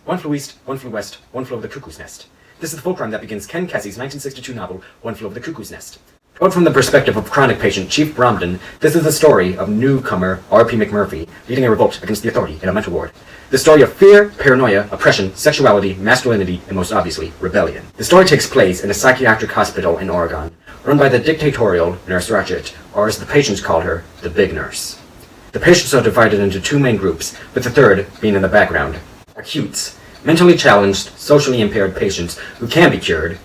One flew east, one flew west, one flew over the cuckoo's nest. This is the fulcrum that begins Ken Kesey's 1962 novel, One Flew Over the Cuckoo's Nest. Told from the perspective of chronic patient Chief Bromden, this is the story of newcomer R.P. McMurphy leading a revolt against the authority in a mental ward. The story of fear, paranoia, oppression, sexuality, masculinity, and most obviously, rebellion. The story takes place in a psychiatric hospital in Oregon, run by the dictatorial Nurse Ratched, or as the patients called her, the Big Nurse. The patients are divided into two main groups, with the third being in the background. Acutes, mentally challenged, socially impaired patients who can be cured.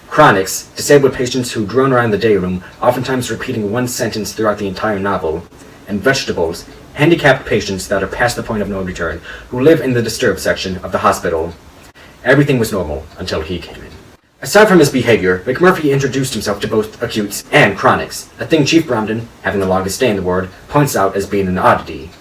Chronics, disabled patients who drone around the day room, oftentimes repeating one sentence throughout the entire novel. And vegetables, handicapped patients that are past the point of no return, who live in the disturbed section of the hospital. Everything was normal until he came in. Aside from his behavior, McMurphy introduced himself to both acutes and chronics, a thing Chief Bromden, having the longest stay in the ward, points out as being an oddity.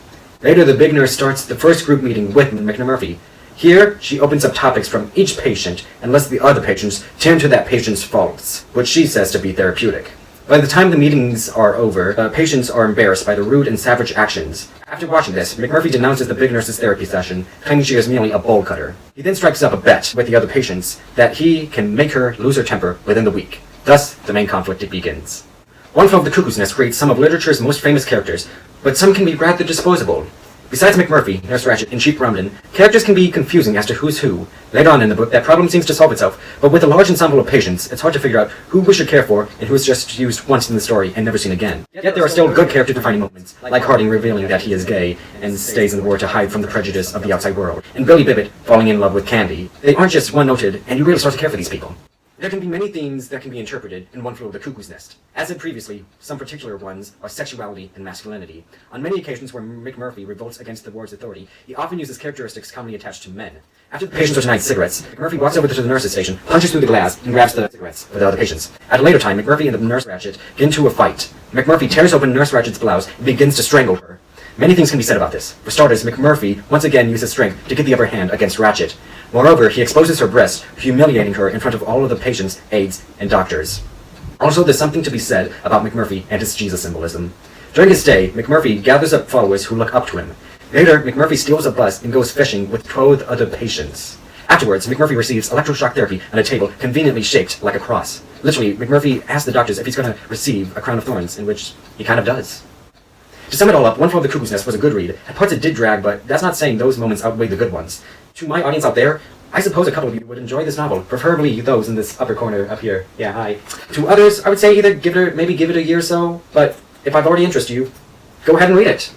Later, the Big Nurse starts the first group meeting with McMurphy. Here, she opens up topics from each patient and lets the other patients turn to that patient's faults, which she says to be therapeutic. By the time the meetings are over, the patients are embarrassed by the rude and savage actions. After watching this, McMurphy denounces the Big Nurse's therapy session, claiming she is merely a bowl cutter. He then strikes up a bet with the other patients that he can make her lose her temper within the week. Thus, the main conflict begins. One Flew Over the Cuckoo's Nest creates some of literature's most famous characters, but some can be rather disposable. Besides McMurphy, Nurse Ratched, and Chief Bromden, characters can be confusing as to who's who. Later on in the book, that problem seems to solve itself, but with a large ensemble of patients, it's hard to figure out who we should care for and who is just used once in the story and never seen again. Yet there are still good character-defining moments, like Harding revealing that he is gay and stays in the ward to hide from the prejudice of the outside world, and Billy Bibbit falling in love with Candy. They aren't just one-noted, and you really start to care for these people. There can be many themes that can be interpreted in One Flew Over the Cuckoo's Nest. As said previously, some particular ones are sexuality and masculinity. On many occasions where McMurphy revolts against the ward's authority, he often uses characteristics commonly attached to men. After the patients are denied cigarettes, McMurphy walks over to the nurse's station, punches through the glass, and grabs the cigarettes for the other patients. At a later time, McMurphy and the Nurse Ratched get into a fight. McMurphy tears open Nurse Ratched's blouse and begins to strangle her. Many things can be said about this. For starters, McMurphy once again uses strength to get the upper hand against Ratched. Moreover, he exposes her breast, humiliating her in front of all of the patients, aides, and doctors. Also, there's something to be said about McMurphy and his Jesus symbolism. During his stay, McMurphy gathers up followers who look up to him. Later, McMurphy steals a bus and goes fishing with 12 other patients. Afterwards, McMurphy receives electroshock therapy on a table conveniently shaped like a cross. Literally, McMurphy asks the doctors if he's going to receive a crown of thorns, in which he kind of does. To sum it all up, One Flew Over the Cuckoo's Nest was a good read. At parts it did drag, but that's not saying those moments outweigh the good ones. To my audience out there, I suppose a couple of you would enjoy this novel, preferably those in this upper corner up here. Yeah, hi. To others, I would say either give it a year or so, but if I've already interested you, go ahead and read it.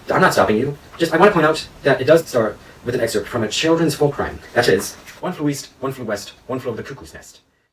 I'm not stopping you. Just, I want to point out that it does start with an excerpt from a children's folk rhyme. That is, One flew east, one flew west, one flew over the cuckoo's nest.